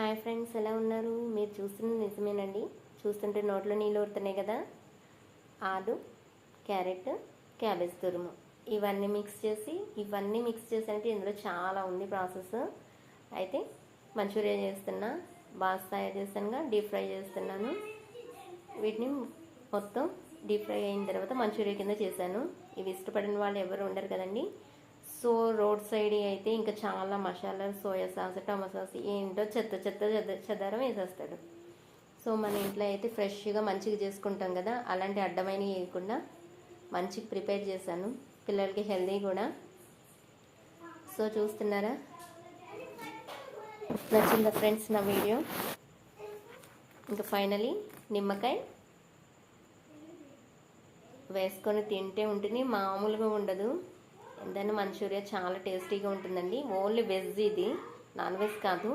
Hi friends, ఎలా ఉన్నారు? మీరు చూస్తున్న నిజమేనండి. చూస్తుంటే నోట్లో నీళ్ళు ఊరుతున్నాయి కదా. ఆలు, క్యారెట్, క్యాబేజ్ తురుము ఇవన్నీ మిక్స్ చేసి ఇందులో చాలా ఉంది ప్రాసెస్. అయితే మంచూరియా చేస్తున్నా, బాగా తయారు చేస్తానుగా, డీప్ ఫ్రై చేస్తున్నాను. వీటిని మొత్తం డీప్ ఫ్రై అయిన తర్వాత మంచూరియా కింద చేశాను. ఇవి ఇష్టపడిన వాళ్ళు ఎవరు ఉండరు కదండి. సో రోడ్ సైడ్ అయితే ఇంకా చాలా masala, soya sauce, tomato sauce ఏంటో చెదారం వేసేస్తాడు. సో మన ఇంట్లో అయితే ఫ్రెష్గా మంచిగా చేసుకుంటాం కదా, అలాంటి అడ్డమైనవి వేయకుండా మంచిగా ప్రిపేర్ చేశాను. పిల్లలకి హెల్దీ కూడా. సో చూస్తున్నారా, నచ్చిందా ఫ్రెండ్స్ నా వీడియో? ఇంకా ఫైనలీ నిమ్మకాయ వేసుకొని తింటే ఉంటుంది, మామూలుగా ఉండదు. ఎంతైనా మంచూరియా చాలా టేస్టీగా ఉంటుందండి. ఓన్లీ వెజ్ ఇది, నాన్ వెజ్ కాదు.